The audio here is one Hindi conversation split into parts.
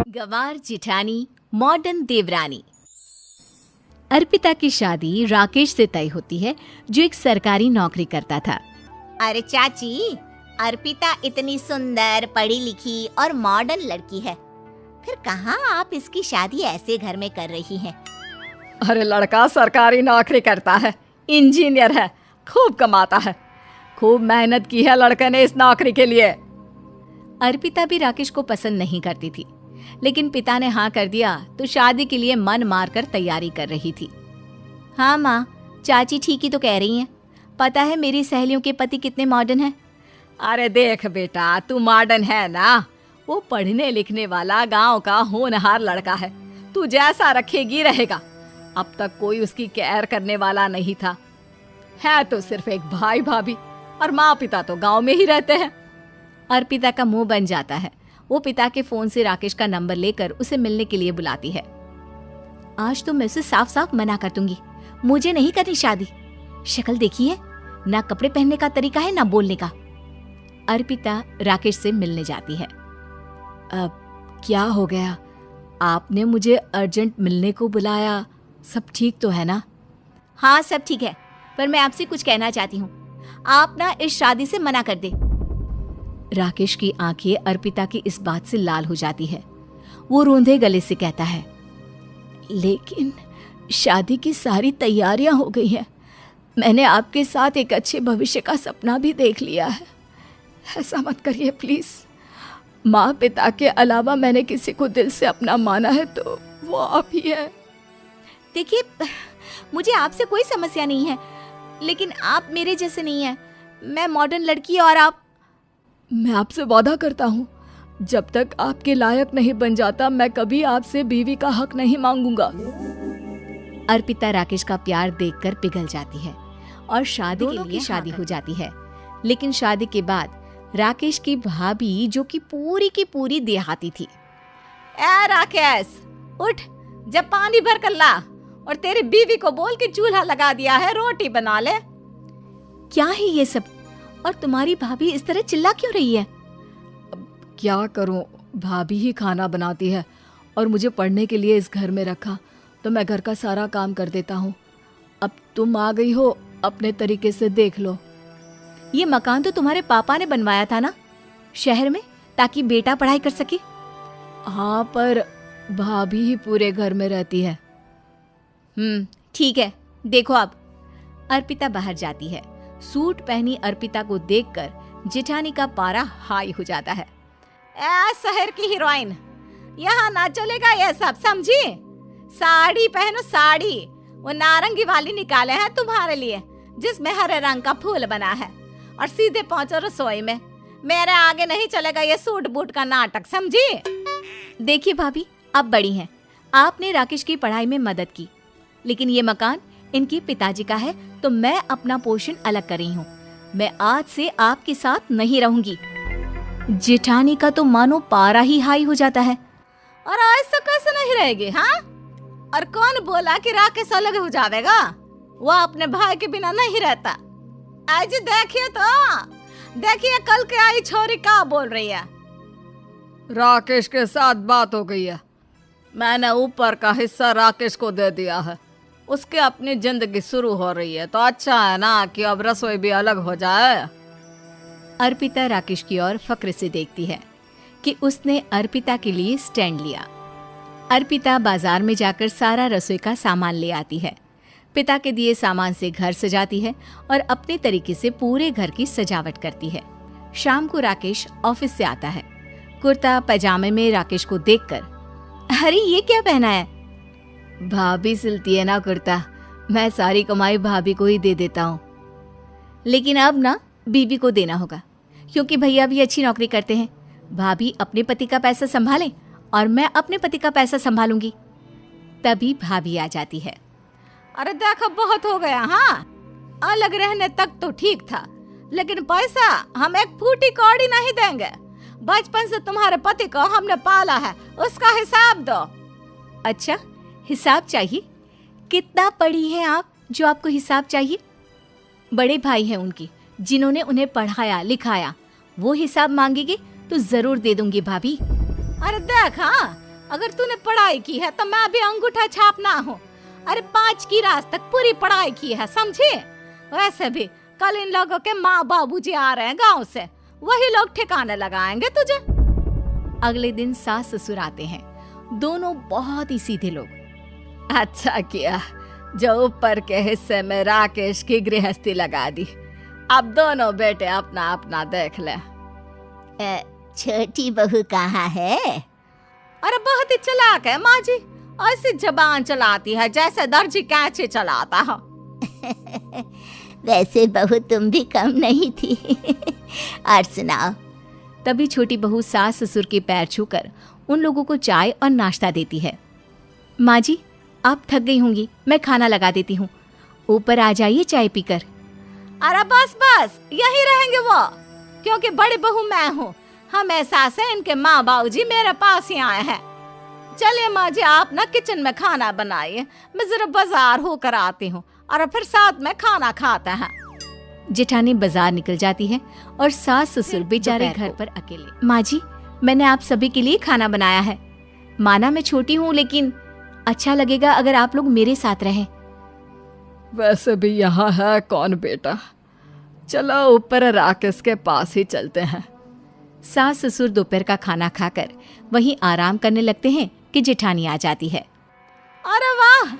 गवार जिठानी मॉडर्न देवरानी। अर्पिता की शादी राकेश से तय होती है, जो एक सरकारी नौकरी करता था। अरे चाची, अर्पिता इतनी सुंदर, पढ़ी लिखी और मॉडर्न लड़की है, फिर कहाँ आप इसकी शादी ऐसे घर में कर रही हैं? अरे लड़का सरकारी नौकरी करता है, इंजीनियर है, खूब कमाता है, खूब मेहनत की है लड़के ने इस नौकरी के लिए। अर्पिता भी राकेश को पसंद नहीं करती थी, लेकिन पिता ने हाँ कर दिया तो शादी के लिए मन मारकर तैयारी कर रही थी। हाँ माँ, चाची ठीक ही तो कह रही हैं। पता है मेरी सहेलियों के पति कितने मॉडर्न हैं। अरे देख बेटा, तू मॉडर्न है ना, वो पढ़ने लिखने वाला गांव का होनहार लड़का है, तू जैसा रखेगी रहेगा। अब तक कोई उसकी केयर करने वाला नहीं था, है तो सिर्फ एक भाई भाभी, और माँ पिता तो गांव में ही रहते हैं। अर्पिता का मुंह बन जाता है। वो पिता के फोन से राकेश का नंबर लेकर उसे मिलने के लिए बुलाती है। आज तो मैं उसे साफ साफ मना कर दूंगी, मुझे नहीं करनी शादी। शक्ल देखी है, ना कपड़े पहनने का तरीका है, ना बोलने का। अर्पिता राकेश से मिलने जाती है। अब क्या हो गया? आपने मुझे अर्जेंट मिलने को बुलाया, सब ठीक तो है ना? हाँ सब ठीक है, पर मैं आपसे कुछ कहना चाहती हूँ। आप ना इस शादी से मना कर दे। राकेश की आंखें अर्पिता की इस बात से लाल हो जाती है। वो रोंदे गले से कहता है, लेकिन शादी की सारी तैयारियां हो गई हैं। मैंने आपके साथ एक अच्छे भविष्य का सपना भी देख लिया है। ऐसा मत करिए प्लीज। माँ पिता के अलावा मैंने किसी को दिल से अपना माना है तो वो आप ही है। देखिए, मुझे आपसे कोई समस्या नहीं है, लेकिन आप मेरे जैसे नहीं हैं। मैं मॉडर्न लड़की और आप। मैं आपसे वादा करता हूँ, जब तक आपके लायक नहीं बन जाता मैं कभी आपसे बीवी का हक नहीं मांगूंगा। अर्पिता राकेश का प्यार देखकर पिघल जाती है और शादी के लिए शादी हो जाती है। लेकिन शादी के बाद राकेश की भाभी, जो कि पूरी देहाती थी, ए राकेश, उठ, जब पानी भर कर ला और तेरी बीवी को बोल के चूल्हा लगा दिया है, रोटी बना ले। क्या है ये सब? और तुम्हारी भाभी इस तरह चिल्ला क्यों रही है? क्या करूं, भाभी ही खाना बनाती है और मुझे पढ़ने के लिए इस घर में रखा, तो मैं घर का सारा काम कर देता हूँ। अब तुम आ गई हो, अपने तरीके से देख लो। ये मकान तो तुम्हारे पापा ने बनवाया था ना, शहर में, ताकि बेटा पढ़ाई कर सके। हाँ, पर भाभी ही पूरे घर में रहती है। ठीक है, देखो अब। अर्पिता बाहर जाती है। सूट पहनी अर्पिता को देखकर जेठानी का पारा हाई हो जाता है। ए शहर की हीरोइन, यहाँ ना चलेगा ये सब, समझी? साड़ी पहनो, साड़ी। वो नारंगी वाली निकाले हैं तुम्हारे लिए, जिसमें हरे रंग का फूल बना है, और सीधे पहुंचो रसोई में। मेरे आगे नहीं चलेगा ये सूट बूट का नाटक, समझी? देखिए भाभी, आप बड़ी हैं, आपने राकेश की पढ़ाई में मदद की, लेकिन ये मकान इनके पिताजी का है, तो मैं अपना पोर्शन अलग कर रही हूँ। मैं आज से आपके साथ नहीं रहूंगी। जेठानी का तो मानो पारा ही हाई हो जाता है। और ऐसा कैसे नहीं रहेगी? हाँ, और कौन बोला कि राकेश अलग हो जाएगा? वो अपने भाई के बिना नहीं रहता। आज देखिए तो, देखिए कल के आई छोरी क्या बोल रही है। राकेश के साथ बात हो गई है, मैंने ऊपर का हिस्सा राकेश को दे दिया है। उसकी अपनी जिंदगी शुरू हो रही है, तो अच्छा है ना कि अब रसोई भी अलग हो जाए। अर्पिता राकेश की ओर फक्र से देखती है कि उसने अर्पिता के लिए स्टैंड लिया। अर्पिता बाजार में जाकर सारा रसोई का सामान ले आती है। पिता के दिए सामान से घर सजाती है और अपने तरीके से पूरे घर की सजावट करती है। शाम को राकेश ऑफिस से आता है। कुर्ता पैजामे में राकेश को देखकर, अरे ये क्या पहना है? भाभी सिलती है ना कुर्ता, मैं सारी कमाई भाभी को ही दे देता हूँ। लेकिन अब ना बीबी को देना होगा, क्योंकि भैया भी अच्छी नौकरी करते हैं। भाभी अपने पति का पैसा संभालें और मैं अपने पति का पैसा संभालूंगी। तभी भाभी आ जाती है। अरे देखो, बहुत हो गया। हाँ, अलग रहने तक तो ठीक था, लेकिन पैसा हम एक फूटी कौड़ी नहीं देंगे। बचपन से तुम्हारे पति को हमने पाला है, उसका हिसाब दो। अच्छा, हिसाब चाहिए? कितना पढ़ी हैं आप जो आपको हिसाब चाहिए? बड़े भाई हैं उनकी, जिन्होंने उन्हें पढ़ाया लिखाया। वो हिसाब मांगेगी तो जरूर दे दूंगी भाभी। अरे देख, हाँ, अगर तूने पढ़ाई की है तो मैं भी अंगूठा छापना हूँ। अरे 5 की रात तक पूरी पढ़ाई की है, समझे? वैसे भी कल इन लोगों के माँ बाबूजी आ रहे हैं गांव से, वही लोग ठिकाने लगाएंगे तुझे। अगले दिन सास ससुर आते हैं, दोनों बहुत ही सीधे लोग। अच्छा किया जो ऊपर के हिस्से में राकेश की गृहस्थी लगा दी। अब दोनों बेटे अपना अपना देख ले। छोटी बहू कहाँ है? अरे बहुत ही चालाक है माँ जी, ऐसी जबान चलाती है जैसे दर्जी कैंची चलाता है। वैसे बहू तुम भी कम नहीं थी। और सुनाओ। तभी छोटी बहू सास ससुर के पैर छूकर उन लोगों को चाय और नाश्ता देती है। माँ जी, आप थक गई होंगी, मैं खाना लगा देती हूँ, ऊपर आ जाइए चाय पीकर। अरे बस बस यही रहेंगे वो, क्योंकि बड़ी बहू मैं हूँ। हमेशा से इनके माँ बाबूजी मेरे पास ही आए हैं। चलिए माँ जी, आप ना किचन में खाना बनाइए, मैं जरा बाजार होकर आती हूँ और फिर साथ में खाना खाते हैं। जेठानी बाजार निकल जाती है और सास ससुर बेचारे घर पर अकेले। माँ जी, मैंने आप सभी के लिए खाना बनाया है। माना मैं छोटी हूँ, लेकिन अच्छा लगेगा अगर आप लोग मेरे साथ रहें। वैसे भी यहाँ है कौन बेटा, चलो ऊपर राकेश के पास ही चलते हैं। सास ससुर दोपहर का खाना खाकर वहीं आराम करने लगते हैं कि जेठानी आ जाती है। अरे वाह,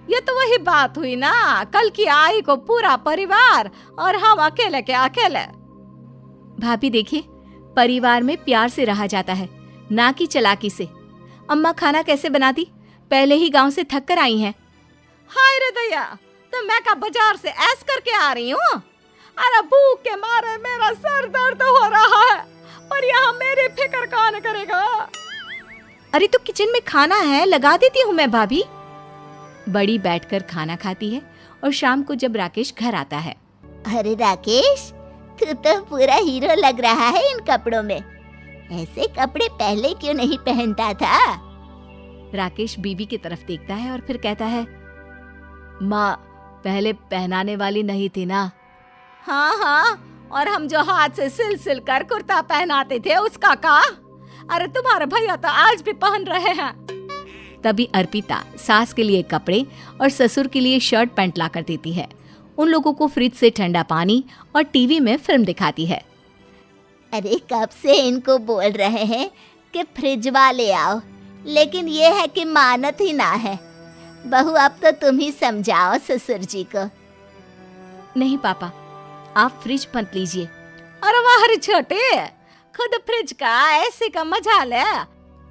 ये तो वही बात हुई ना, कल की आई को पूरा परिवार और हम अकेले के अकेले। भाभी देखिए, परिवार में प्यार से रहा जाता है, ना कि चालाकी से। अम्मा खाना कैसे बनाती, पहले ही गांव से थक कर आई हैं। हाय रे दया, तो मैं का बाजार से ऐस करके आ रही हूँ। अरे भूख के मारे मेरा सर दर्द हो रहा है, पर यहाँ मेरी फिक्र कौन करेगा। अरे तो किचन में खाना है, लगा देती हूँ मैं भाभी। बड़ी बैठकर खाना खाती है और शाम को जब राकेश घर आता है। अरे राकेश, तू तो पूरा हीरो लग रहा है इन कपड़ों में। ऐसे कपड़े पहले क्यों नहीं पहनता था? राकेश बीबी की तरफ देखता है और फिर कहता है, माँ पहले पहनाने वाली नहीं थी ना। हाँ हाँ, और हम जो हाथ से सिल सिल कर कुर्ता पहनाते थे उसका का? अरे तुम्हारे भैया तो आज भी पहन रहे हैं। तभी अर्पिता सास के लिए कपड़े और ससुर के लिए शर्ट पैंट ला कर देती है। उन लोगों को फ्रिज से ठंडा पानी और टीवी में फिल्म दिखाती है। अरे कब से इनको बोल रहे हैं कि फ्रिज वाले आओ, लेकिन ये है कि मानत ही ना है। बहू अब तो तुम ही समझाओ ससुर जी को। नहीं पापा, आप फ्रिज मत लीजिए। अरे वाह रे छोटे, खुद फ्रिज का ऐसे का मजा ले,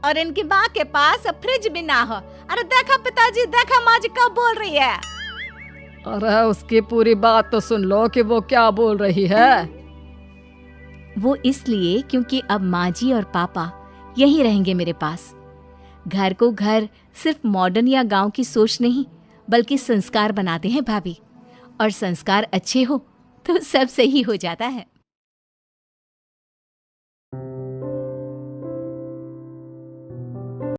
और इनकी माँ के पास फ्रिज भी ना हो। अरे देखा पिताजी, देखा माँ जी कब बोल रही है। अरे उसकी पूरी बात तो सुन लो कि वो क्या बोल रही है। वो इसलिए क्योंकि अब माँ जी और पापा यहीं रहेंगे मेरे पास। घर को घर सिर्फ मॉडर्न या गांव की सोच नहीं, बल्कि संस्कार बनाते हैं भाभी, और संस्कार अच्छे हो तो सब सही हो जाता है।